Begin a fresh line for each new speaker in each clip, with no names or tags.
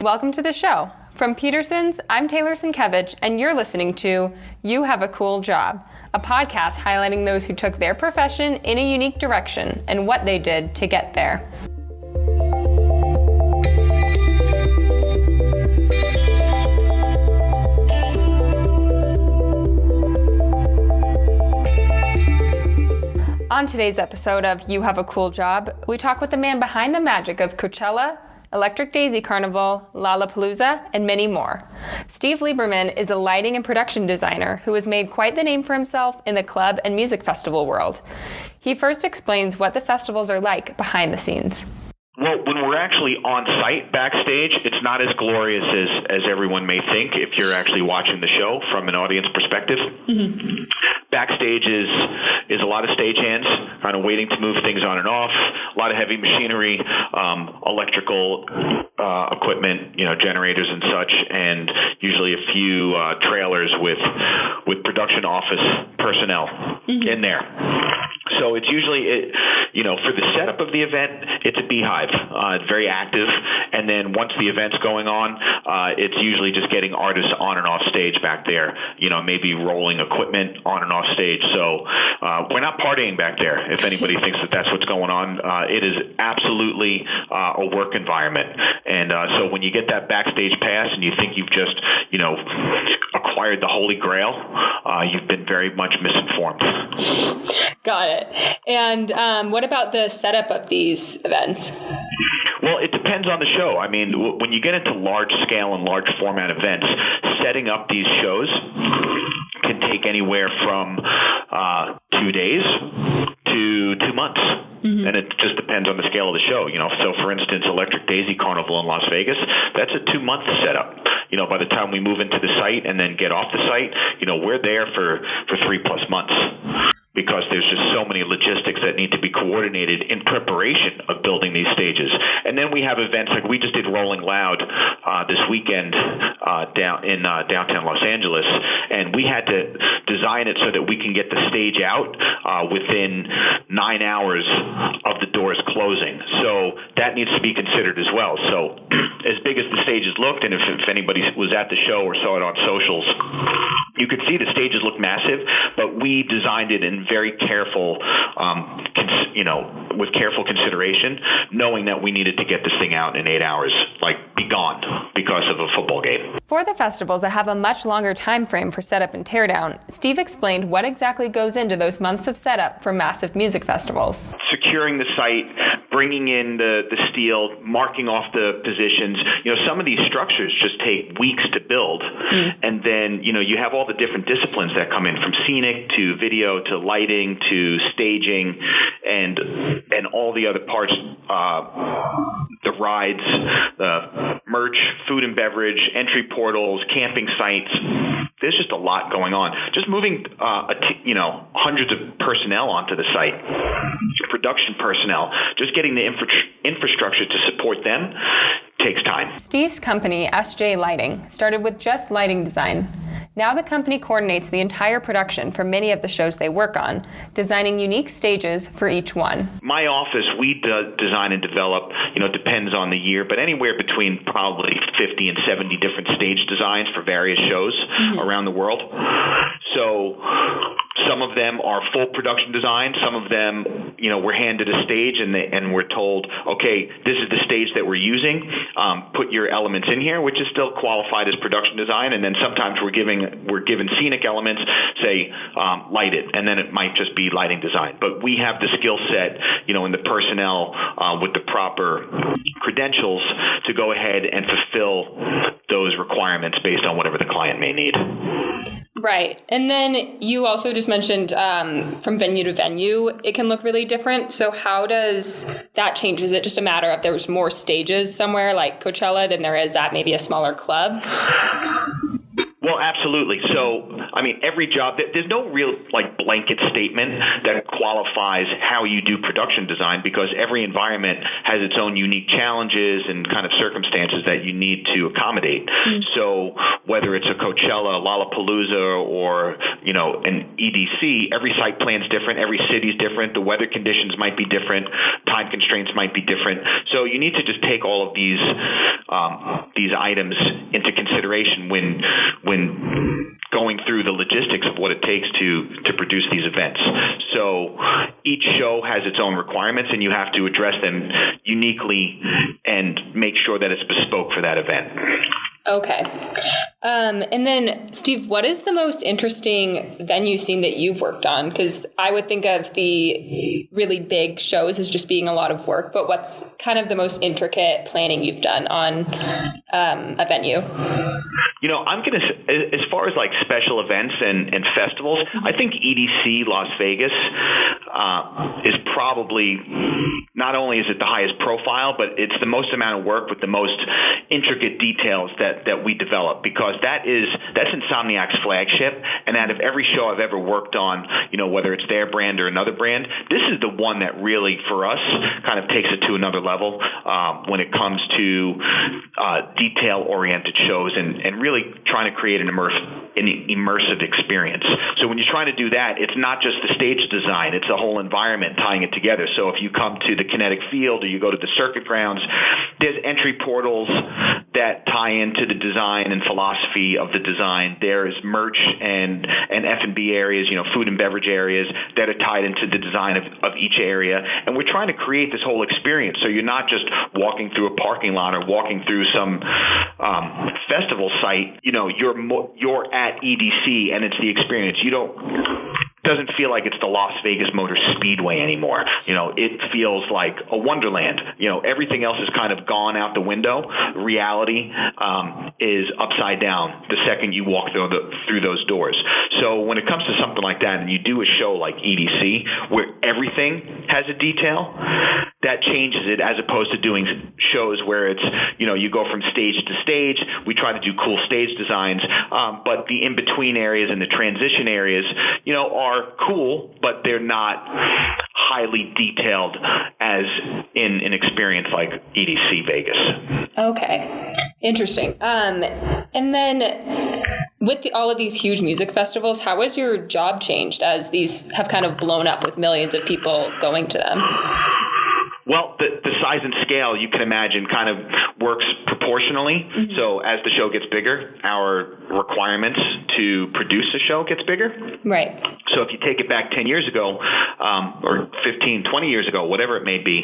Welcome to the show. From Peterson's, I'm Taylor Sienkiewicz, and you're listening to You Have a Cool Job, a podcast highlighting those who took their profession in a unique direction and what they did to get there. On today's episode of You Have a Cool Job, we talk with the man behind the magic of Coachella, Electric Daisy Carnival, Lollapalooza, and many more. Steve Lieberman is a lighting and production designer who has made quite the name for himself in the club and music festival world. He first explains what the festivals are like behind the scenes.
Well, when we're actually on site backstage, it's not as glorious as everyone may think if you're actually watching the show from an audience perspective. Mm-hmm. Backstage is a lot of stagehands kind of waiting to move things on and off, a lot of heavy machinery, electrical equipment, generators and such, and usually a few trailers with production office personnel in there. So it's usually, for the setup of the event, it's a beehive. It's very active. And then once the event's going on, it's usually just getting artists on and off stage back there, maybe rolling equipment on and off stage. So we're not partying back there, if anybody thinks that that's what's going on. It is absolutely a work environment. And so when you get that backstage pass and you think you've just, acquired the Holy Grail, you've been very much misinformed.
Got it. And what about the setup of these events?
Well, it depends on the show. I mean, when you get into large scale and large format events, setting up these shows can take anywhere from 2 days to 2 months. Mm-hmm. And it just depends on the scale of the show. So for instance, Electric Daisy Carnival in Las Vegas, that's a 2-month setup. By the time we move into the site and then get off the site, we're there for 3+ months. Because there's just so many logistics that need to be coordinated in preparation of building these stages. And then we have events like we just did Rolling Loud this weekend down in downtown Los Angeles, and we had to design it so that we can get the stage out within 9 hours of the doors closing. So that needs to be considered as well. So as big as the stages looked, and if anybody was at the show or saw it on socials, you could see the stages look massive, but we designed it in very careful, with careful consideration, knowing that we needed to get this thing out in 8 hours, be gone because of a football game.
For the festivals that have a much longer time frame for setup and teardown, Steve explained what exactly goes into those months of setup for massive music festivals.
Securing the site, bringing in the steel, marking off the positions. Some of these structures just take weeks to build. And then, you have all the different disciplines that come in, from scenic to video to lighting to staging and all the other parts, the rides, the merch, food and beverage, entry portals, camping sites. There's just a lot going on. Just moving, hundreds of personnel onto the site, production personnel, just getting the infrastructure to support them takes time.
Steve's company, SJ Lighting, started with just lighting design. Now the company coordinates the entire production for many of the shows they work on, designing unique stages for each one.
My office, we design and develop, depends on the year, but anywhere between probably 50 and 70 different stage designs for various shows around the world. So some of them are full production design. Some of them, we're handed a stage and we're told, okay, this is the stage that we're using. Put your elements in here, which is still qualified as production design. And then sometimes we're given scenic elements, say, light it, and then it might just be lighting design. But we have the skill set, and the personnel with the proper credentials to go ahead and fulfill those requirements based on whatever the client may need.
Right. And then you also just mentioned from venue to venue, it can look really different. So how does that change? Is it just a matter of there's more stages somewhere like Coachella than there is at maybe a smaller club?
Well, absolutely. So, every job, there's no real blanket statement that qualifies how you do production design, because every environment has its own unique challenges and kind of circumstances that you need to accommodate. So whether it's a Coachella, Lollapalooza, or an EDC, every site plan's different, every city's different, the weather conditions might be different, time constraints might be different. So you need to just take all of these items into consideration when going through the logistics of what it takes to produce these events. So each show has its own requirements, and you have to address them uniquely and make sure that it's bespoke for that event.
Okay. And then, Steve, what is the most interesting venue scene that you've worked on? Because I would think of the really big shows as just being a lot of work, but what's kind of the most intricate planning you've done on a venue?
I'm going to, as far as like special events and festivals, I think EDC Las Vegas is probably, not only is it the highest profile, but it's the most amount of work with the most intricate details that we develop, because that's Insomniac's flagship, and out of every show I've ever worked on, whether it's their brand or another brand, this is the one that really, for us, kind of takes it to another level when it comes to detail-oriented shows and really trying to create an immersive experience. So when you're trying to do that, it's not just the stage design, it's the whole environment tying it together. So if you come to the kinetic field or you go to the circuit grounds, there's entry portals that tie into the design and philosophy of the design. There's merch and F&B areas, food and beverage areas that are tied into the design of each area. And we're trying to create this whole experience. So you're not just walking through a parking lot or walking through some festival site. You're at EDC and it's the experience. Doesn't feel like it's the Las Vegas Motor Speedway anymore. It feels like a wonderland. Everything else has kind of gone out the window. Reality is upside down the second you walk through those doors. So when it comes to something like that, and you do a show like EDC where everything has a detail, that changes it, as opposed to doing shows where it's, you go from stage to stage. We try to do cool stage designs, but the in-between areas and the transition areas, are cool, but they're not highly detailed as in an experience like EDC Vegas.
Okay. Interesting. And then with all of these huge music festivals, how has your job changed as these have kind of blown up with millions of people going to them?
Well, the size and scale, you can imagine, kind of works proportionally. Mm-hmm. So as the show gets bigger, our requirements to produce a show gets bigger. Right. So if you take it back 10 years ago, or 15, 20 years ago, whatever it may be,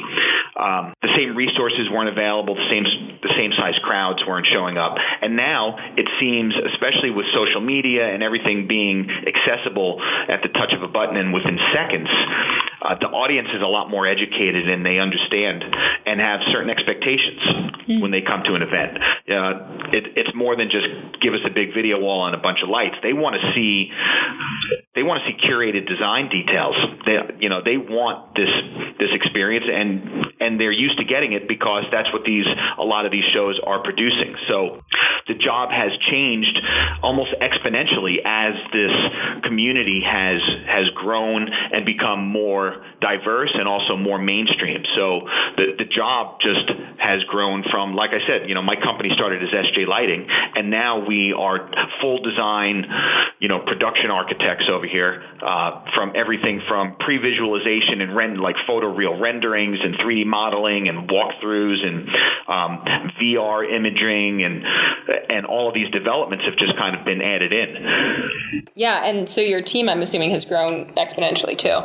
the same resources weren't available, the same size crowds weren't showing up. And now it seems, especially with social media and everything being accessible at the touch of a button and within seconds, the audience is a lot more educated and they understand and have certain expectations when they come to an event. It's more than just give us a big video wall and a bunch of lights. They want to see curated design details. They want this experience, and they're used to getting it because that's what a lot of these shows are producing. So the job has changed almost exponentially as this community has grown and become more diverse and also more mainstream. So the job just has grown from, like I said, my company started as SJ Lighting, and now we are full design, production architects over here, from everything from pre-visualization and like photoreal renderings and 3D modeling and walkthroughs and VR imaging and all of these developments have just kind of been added in. Yeah, and so your team, I'm assuming, has grown exponentially too.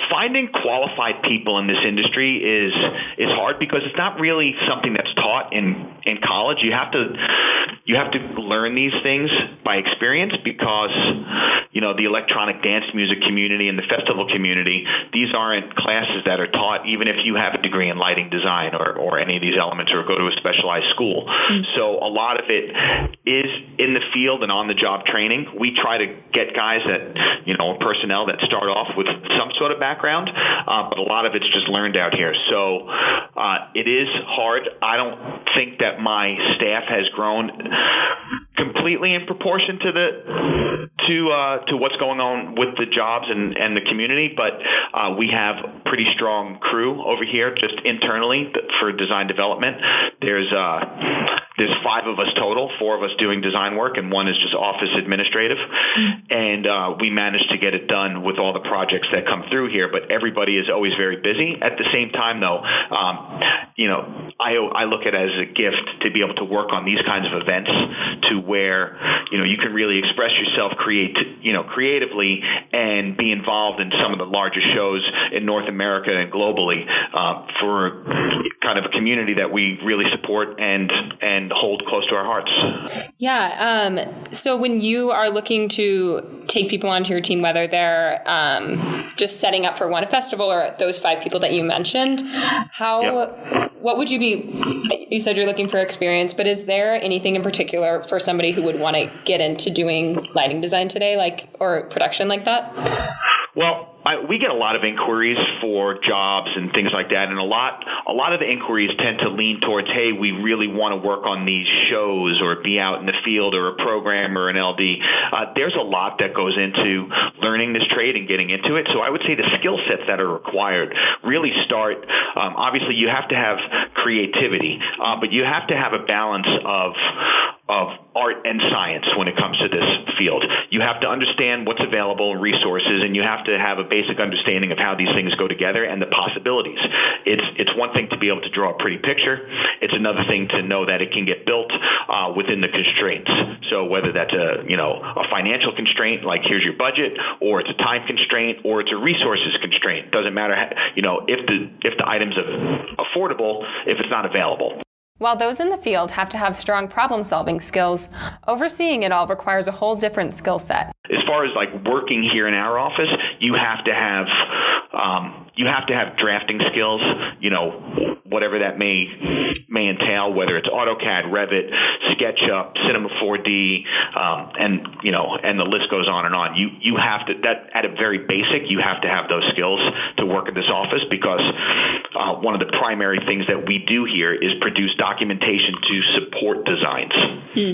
Finding qualified people in this industry is hard because it's not really something that's taught in college. You have to learn these things by experience because, the electronic dance music community and the festival community, these aren't classes that are taught even if you have a degree in lighting design or any of these elements or go to a specialized school. Mm-hmm. So a lot of it is in the field and on the job training. We try to get guys that, personnel that start off with some sort of background, but a lot of it's just learned out here. So it is hard. I don't think that my staff has grown completely in proportion to what's going on with the jobs and the community, but we have a pretty strong crew over here just internally for design development. There's there's 5 of us total, 4 of us doing design work, and 1 is just office administrative. And we managed to get it done with all the projects that come through here, but everybody is always very busy. At the same time, though, I look at it as a gift to be able to work on these kinds of events to where, you can really express yourself creatively and be involved in some of the largest shows in North America and globally for kind of a community that we really support and hold close to our hearts.
Yeah. So when you are looking to take people onto your team, whether they're just setting up for one festival or those 5 people that you mentioned, what would you be? You said you're looking for experience, but is there anything in particular for somebody who would want to get into doing lighting design today, or production like that?
Well, we get a lot of inquiries for jobs and things like that, and a lot of the inquiries tend to lean towards, hey, we really want to work on these shows or be out in the field or a program or an LD. There's a lot that goes into learning this trade and getting into it. So I would say the skill sets that are required really start, obviously you have to have creativity, but you have to have a balance of art and science when it comes to this field. You have to understand what's available in resources, and you have to have a basic understanding of how these things go together and the possibilities. It's one thing to be able to draw a pretty picture. It's another thing to know that it can get built within the constraints. So whether that's a financial constraint, like here's your budget, or it's a time constraint, or it's a resources constraint. Doesn't matter, if the item's affordable, if it's not available.
While those in the field have to have strong problem-solving skills, overseeing it all requires a whole different skill set.
As far as working here in our office, you have to have drafting skills, whatever that may entail, whether it's AutoCAD, Revit, SketchUp, Cinema 4D, and the list goes on and on. You have to, that at a very basic, you have to have those skills to work at this office, because one of the primary things that we do here is produce documentation to support designs.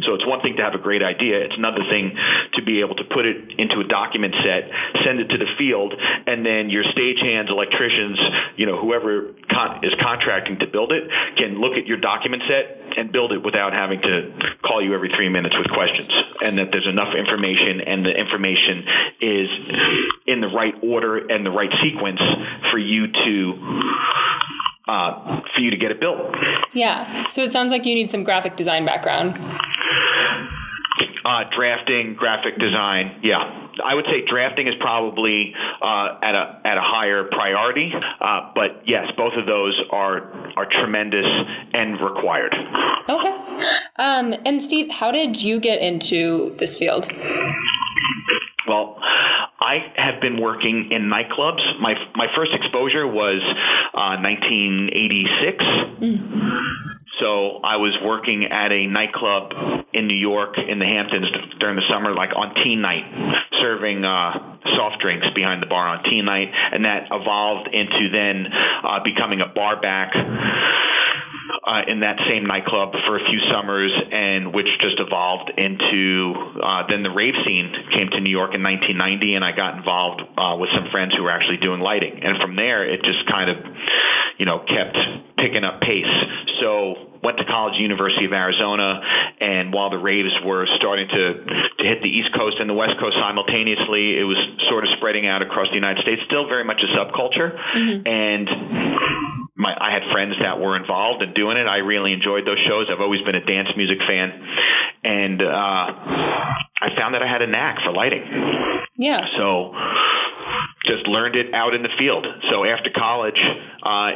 So it's one thing to have a great idea. It's another thing to be able to put it into a document set, send it to the field, and then your stagehands, electricians, whoever is contracting to build it can look at your document set and build it without having to call you every 3 minutes with questions, and that there's enough information and the information is in the right order and the right sequence for you to get it built.
Yeah. So it sounds like you need some graphic design background.
Drafting, graphic design, yeah. I would say drafting is probably at a higher priority, but yes, both of those are tremendous and required. Okay.
And Steve, how did you get into this field?
Well, I have been working in nightclubs. My first exposure was 1986. So I was working at a nightclub in New York in the Hamptons during the summer, on teen night, serving soft drinks behind the bar on teen night, and that evolved into then becoming a bar back in that same nightclub for a few summers, and which just evolved into then the rave scene came to New York in 1990, and I got involved with some friends who were actually doing lighting, and from there it just kind of kept picking up pace. So went to college, University of Arizona, and while the raves were starting to hit the East Coast and the West Coast simultaneously, it was sort of spreading out across the United States, still very much a subculture. And I had friends that were involved in doing it. I really enjoyed those shows. I've always been a dance music fan. And I found that I had a knack for lighting. Yeah. So just learned it out in the field. So after college,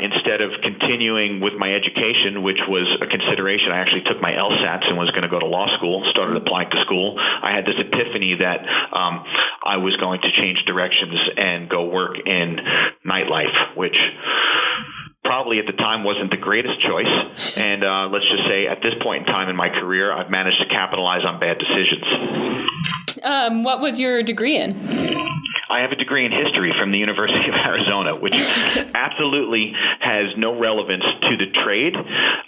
instead of continuing with my education, which was a consideration, I actually took my LSATs and was going to go to law school, started applying to school. I had this epiphany that I was going to change directions and go work in nightlife, which probably at the time wasn't the greatest choice. And let's just say at this point in time in my career, I've managed to capitalize on bad decisions.
What was your degree in?
I have a degree in history from the University of Arizona, which absolutely has no relevance to the trade.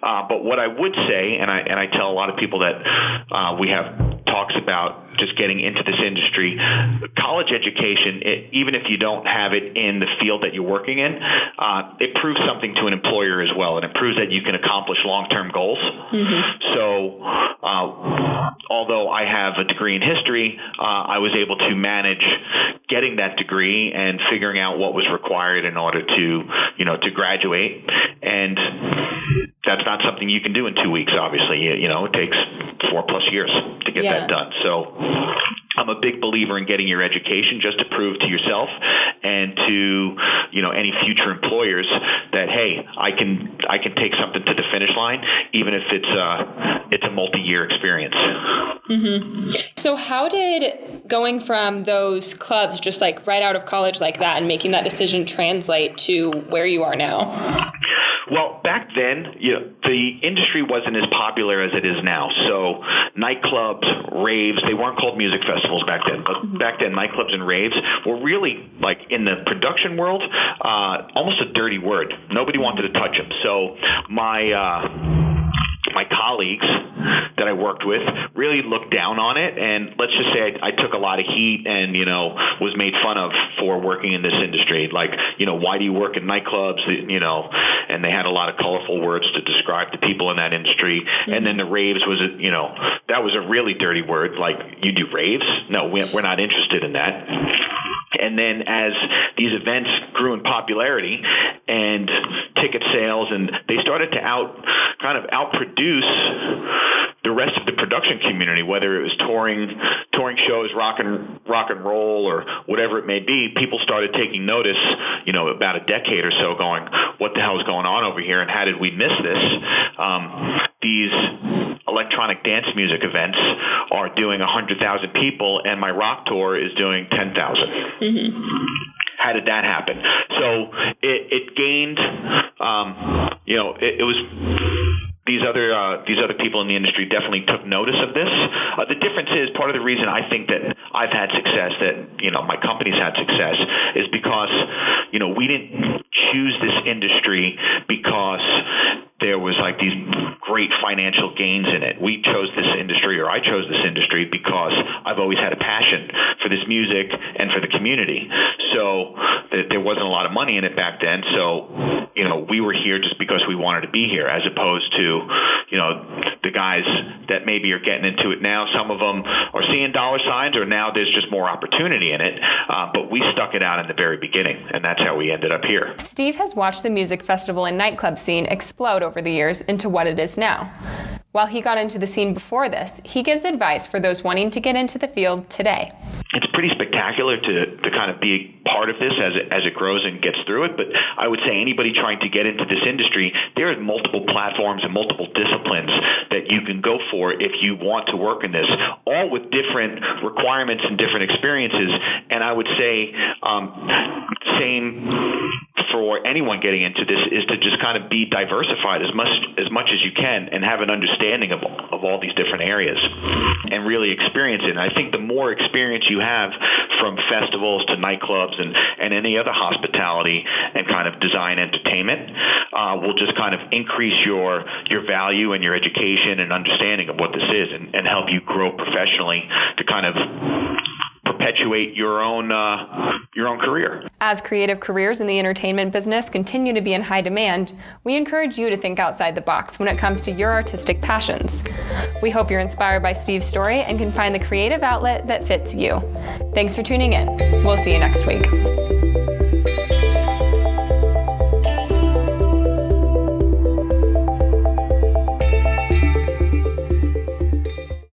But what I would say, and I tell a lot of people that we have talks about just getting into this industry. College education, even if you don't have it in the field that you're working in, it proves something to an employer as well, and it proves that you can accomplish long-term goals. So although I have a degree in history, I was able to manage getting that degree and figuring out what was required in order to graduate. And that's not something you can do in 2 weeks, obviously. It takes 4+ years to get that done. So I'm a big believer in getting your education just to prove to yourself and to any future employers that, hey, I can take something to the finish line, even if it's a multi-year experience.
So how did going from those clubs, just like right out of college like that, and making that decision translate to where you are now?
Well, back then, the industry wasn't as popular as it is now. So nightclubs, raves, they weren't called music festivals back then. But back then, nightclubs and raves were really, like in the production world, almost a dirty word. Nobody wanted to touch them. So my colleagues that I worked with really looked down on it, and let's just say I took a lot of heat and was made fun of for working in this industry. Like, why do you work in nightclubs? And they had a lot of colorful words to describe the people in that industry. And then the raves was that was a really dirty word. Like, you do raves? No, we're not interested in that. And then as these events grew in popularity and ticket sales, and they started to outproduce the rest of the production community, whether it was touring shows, rock and roll, or whatever it may be, people started taking notice, about a decade or so, going, what the hell is going on over here, and how did we miss this? These electronic dance music events are doing 100,000 people, and my rock tour is doing 10,000. How did that happen? So it gained, it was these other people in the industry definitely took notice of this. The difference is, part of the reason I think that I've had success, that my company's had success, is because we didn't choose this industry because there was like these great financial gains in it. We chose this industry, or I chose this industry, because I've always had a passion for this music and for the community. So there wasn't a lot of money in it back then. So, we were here just because we wanted to be here, as opposed to, the guys that maybe are getting into it now. Some of them are seeing dollar signs, or now there's just more opportunity in it. But we stuck it out in the very beginning, and that's how we ended up here.
Steve has watched the music festival and nightclub scene explode over the years into what it is now. While he got into the scene before this, he gives advice for those wanting to get into the field today.
It's pretty spectacular to kind of be part of this as it grows and gets through it. But I would say anybody trying to get into this industry, there are multiple platforms and multiple disciplines that you can go for if you want to work in this, all with different requirements and different experiences. And I would say same for anyone getting into this is to just kind of be diversified as much as you can, and have an understanding of all these different areas and really experience it. And I think the more experience you have, from festivals to nightclubs and any other hospitality and kind of design entertainment, will just kind of increase your value and your education and understanding of what this is, and help you grow professionally to kind of perpetuate your own career.
As creative careers in the entertainment business continue to be in high demand, we encourage you to think outside the box when it comes to your artistic passions. We hope you're inspired by Steve's story and can find the creative outlet that fits you. Thanks for tuning in. We'll see you next week.